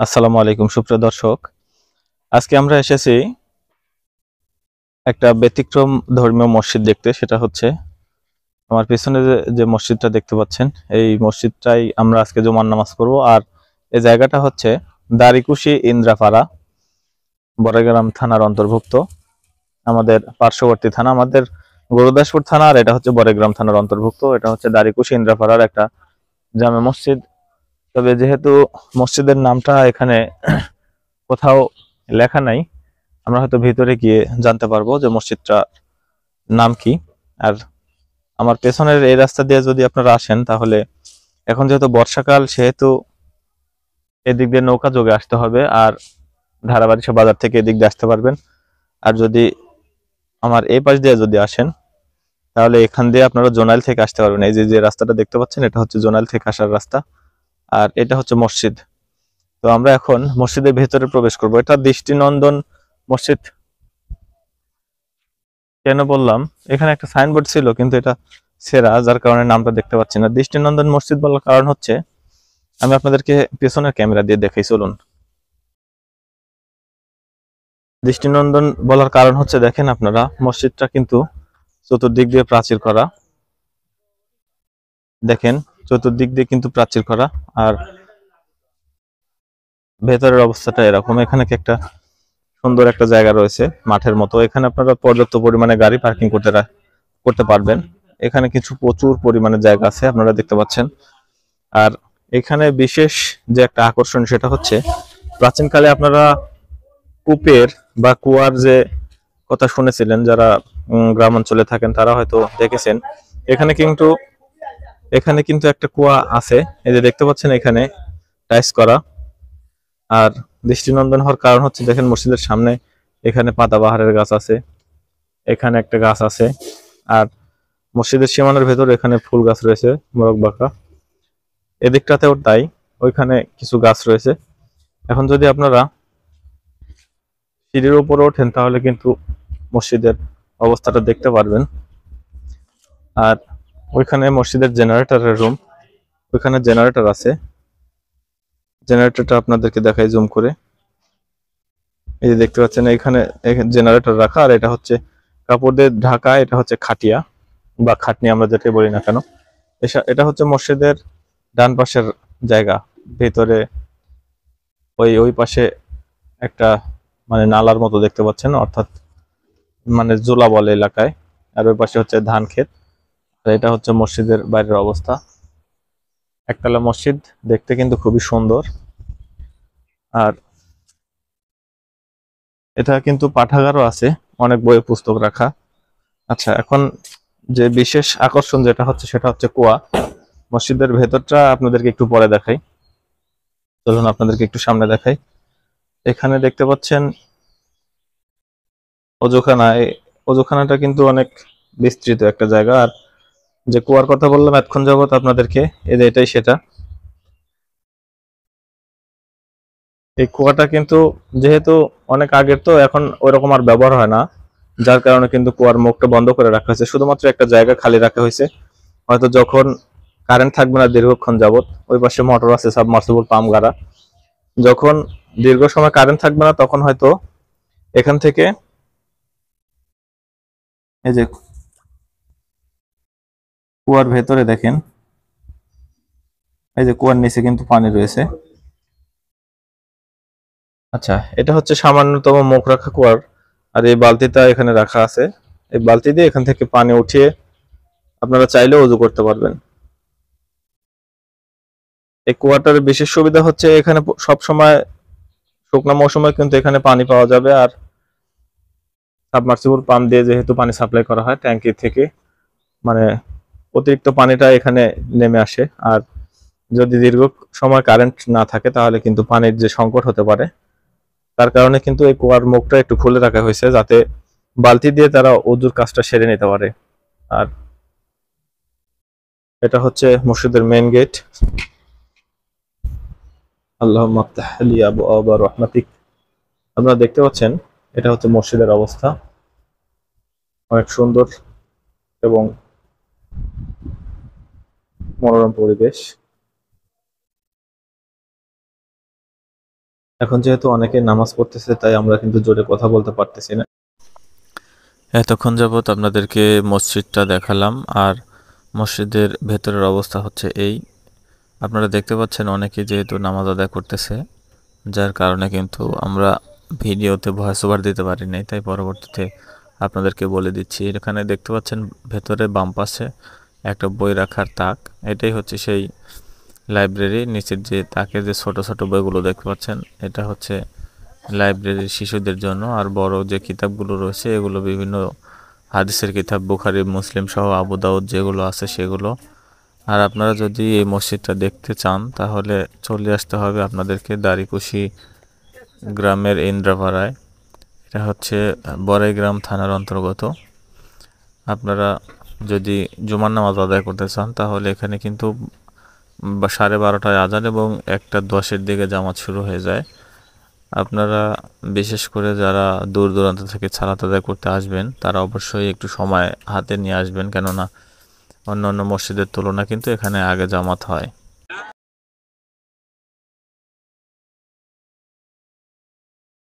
আসসালামু আলাইকুম সুপ্রিয় দর্শক। আজকে আমরা এসেছি একটা ব্যতিক্রম ধর্মীয় মসজিদ দেখতে। সেটা হচ্ছে আমার পিছনে যে মসজিদটা দেখতে পাচ্ছেন, এই মসজিদটাই আমরা আজকে জুমার নামাজ পড়বো। আর এই জায়গাটা হচ্ছে দারিকুশি ইন্দ্রাপাড়া, বড়গ্রাম থানার অন্তর্ভুক্ত। আমাদের পার্শ্ববর্তী থানা আমাদের গুরুদাসপুর থানা, আর এটা হচ্ছে বড়গ্রাম থানার অন্তর্ভুক্ত। এটা হচ্ছে দারিকুশি ইন্দ্রাপাড়ার একটা জামে মসজিদ। তবে যেহেতু মসজিদের নামটা এখানে কোথাও লেখা নাই, আমরা হয়তো ভিতরে গিয়ে জানতে পারবো যে মসজিদটার নাম কি। আর আমার পেছনের এই রাস্তা দিয়ে যদি আপনারা আসেন, তাহলে এখন যেহেতু বর্ষাকাল, সেহেতু এদিক দিয়ে নৌকা যোগে আসতে হবে, আর ধারাবাড়িশা বাজার থেকে এদিক দিয়ে আসতে পারবেন। আর যদি আমার এই পাশ দিয়ে যদি আসেন, তাহলে এখান দিয়ে আপনারা জোনাইল থেকে আসতে পারবেন। এই যে যে রাস্তাটা দেখতে পাচ্ছেন, এটা হচ্ছে জোনাইল থেকে আসার রাস্তা, আর এটা হচ্ছে মসজিদ। তো আমরা এখন মসজিদের ভেতরে প্রবেশ করব। এটা দৃষ্টিনন্দন মসজিদ কেন বললাম, এখানে একটা সাইনবোর্ড ছিল কিন্তু এটা ছেঁড়া, যার কারণে নামটা দেখতে পাচ্ছি না। দৃষ্টিনন্দন মসজিদ বলার কারণ হচ্ছে, আমি আপনাদেরকে পেছনের ক্যামেরা দিয়ে দেখাই, চলুন। দৃষ্টিনন্দন বলার কারণ হচ্ছে, দেখেন আপনারা, মসজিদটা কিন্তু চতুর্দিক দিয়ে প্রাচীর করা। দেখেন, চতুর্দিক দিয়ে কিন্তু প্রাচীর করা। আর ভেতরের অবস্থাটা এরকম। এখানে কি একটা সুন্দর একটা জায়গা রয়েছে, মাঠের মতো। এখানে আপনারা পর্যাপ্ত পরিমাণে গাড়ি পার্কিং করতে পারবেন। এখানে কিছু প্রচুর পরিমাণে জায়গা আছে, আপনারা দেখতে পাচ্ছেন। আর এখানে বিশেষ যে একটা আকর্ষণ, সেটা হচ্ছে প্রাচীনকালে আপনারা কূপের বা কুয়ার যে কথা শুনেছিলেন, যারা গ্রাম অঞ্চলে থাকেন তারা হয়তো দেখেছেন। এখানে কিন্তু এখানে কিন্তু একটা কুয়া আছে, এই যে দেখতে পাচ্ছেন, এখানে টাইস করা। আর দৃষ্টিনন্দন হওয়ার কারণ হচ্ছে, দেখেন মসজিদের সামনে এখানে পাতাবাহারের গাছ আছে, এখানে একটা গাছ আছে। আর মসজিদের সীমানার ভেতর এখানে ফুল গাছ রয়েছে, মোরব্বাকা। এদিকটাতেও তাই, ওইখানে কিছু গাছ রয়েছে। এখন যদি আপনারা সিঁড়ির উপরে ওঠেন, তাহলে কিন্তু মসজিদের অবস্থাটা দেখতে পারবেন। আর ওইখানে মসজিদের জেনারেটরের রুম, ওইখানে জেনারেটর আছে। জেনারেটরটা আপনাদেরকে দেখাই জুম করে। এই যে দেখতে পাচ্ছেন, এখানে জেনারেটর রাখা। আর এটা হচ্ছে কাপড় দিয়ে ঢাকা, এটা হচ্ছে খাটিয়া বা খাটনি, আমরা যেটাই বলি না কেন। এটা হচ্ছে মসজিদের ডান পাশের জায়গা। ভেতরে ওই ওই পাশে একটা মানে নালার মতো দেখতে পাচ্ছেন, অর্থাৎ মানে জোলা বলে এলাকায়। আর ওই পাশে হচ্ছে ধান ক্ষেত। আর এটা হচ্ছে মসজিদের বাইরের অবস্থা। একতলা মসজিদ, দেখতে কিন্তু খুবই সুন্দর। আর এটা কিন্তু পাঠাগারও আছে, অনেক বই পুস্তক রাখা। আচ্ছা, এখন যে বিশেষ আকর্ষণ যেটা হচ্ছে, সেটা হচ্ছে কুয়া। মসজিদের ভেতরটা আপনাদেরকে একটু পরে দেখাই, চলুন আপনাদেরকে একটু সামনে দেখাই। এখানে দেখতে পাচ্ছেন অজুখানা। এই অজুখানাটা কিন্তু অনেক বিস্তৃত একটা জায়গা। আর যে কুয়ার কথা বললাম এতক্ষণ যাবত আপনাদেরকে, এই যে এটাই সেটা। এই কুয়াটা কিন্তু যেহেতু অনেক আগের, তো এখন ওইরকম আর ব্যবহার হয় না, যার কারণে কিন্তু কুয়ার মুখটা বন্ধ করে রাখা হয়েছে। শুধুমাত্র একটা জায়গা খালি রাখা হয়েছে, হয়তো যখন কারেন্ট থাকবে না দীর্ঘক্ষণ যাবত, ওই পাশে মোটর আছে, সাবমার্সিবল পাম্প গাড়া। যখন দীর্ঘ সময় কারেন্ট থাকবে না, তখন হয়তো এখান থেকে, এই যে কুয়ার ভেতরে দেখেন, এই যে কুয়ার নিচে কিন্তু পানি রয়েছে। আচ্ছা, এটা হচ্ছে সামান্যতম মুখ রাখা কুয়ার। আর এই বালতিটা এখানে রাখা আছে, এই বালতি দিয়ে এখান থেকে পানি উঠিয়ে আপনারা চাইলে ওযু করতে পারবেন। এই কুয়াটার বিশেষ সুবিধা হচ্ছে, এখানে সব সময় শুকনো মৌসুমে কিন্তু এখানে পানি পাওয়া যাবে। আর সাবমার্সিবল পাম্প দিয়ে যেহেতু পানি সাপ্লাই করা হয় ট্যাঙ্কি থেকে, মানে অতিরিক্ত পানিটা এখানে নেমে আসে। আর যদি দীর্ঘ সময় কারেন্ট না থাকে, তাহলে কিন্তু পানির যে সংকট হতে পারে, তার কারণে কিন্তু এই কুয়ার মুখটা একটু খুলে রাখা হয়েছে, যাতে বালতি দিয়ে তারা ওযুর কাজটা সেরে নিতে পারে। আর এটা হচ্ছে মসজিদের মেইন গেট। আল্লাহুম্মা আফতাহ লি আবওয়াবা রাহমাতিক। আপনারা দেখতে পাচ্ছেন, এটা হচ্ছে মসজিদের অবস্থা। অনেক সুন্দর এবং মনোরম পরিবেশ। এখন যেহেতু অনেকে নামাজ পড়তেছে, তাই আমরা কিন্তু জোরে কথা বলতে পারতেছি না। এতক্ষণ যাবত আপনাদেরকে মসজিদটা দেখালাম, আর মসজিদের ভেতরের অবস্থা হচ্ছে এই। আপনারা দেখতে পাচ্ছেন অনেকে যেহেতু নামাজ আদায় করতেছে, যার কারণে কিন্তু আমরা ভিডিওতে ভয়েস ওভার দিতে পারি নাই, তাই পরবর্তীতে আপনাদেরকে বলে দিচ্ছি। এখানে দেখতে পাচ্ছেন ভেতরে বাম পাশে একটা বই রাখার তাক, এটাই হচ্ছে সেই লাইব্রেরি। নিচের যে তাকে যে ছোট ছোট বইগুলো দেখতে পাচ্ছেন, এটা হচ্ছে লাইব্রেরির শিশুদের জন্য। আর বড় যে কিতাবগুলো রয়েছে এগুলো বিভিন্ন হাদিসের কিতাব, বুখারী, মুসলিম সহ আবু দাউদ যেগুলো আছে সেগুলো। আর আপনারা যদি এই মসজিদটা দেখতে চান তাহলে চলে আসতে হবে আপনাদেরকে দাড়িকুশি গ্রামের ইন্দ্রাপাড়ায়। এটা হচ্ছে বড়াইগ্রাম থানার অন্তর্গত। আপনারা যদি জুমার নামাজ আদায় করতে চান তাহলে এখানে কিন্তু 12:30টায় আজান এবং 1:10-এর দিকে জামাত শুরু হয়ে যায়। আপনারা বিশেষ করে যারা দূর দূরান্ত থেকে সালাত আদায় করতে আসবেন তারা অবশ্যই একটু সময় হাতে নিয়ে আসবেন, কেননা অন্য অন্য মসজিদের তুলনা কিন্তু এখানে আগে জামাত হয়।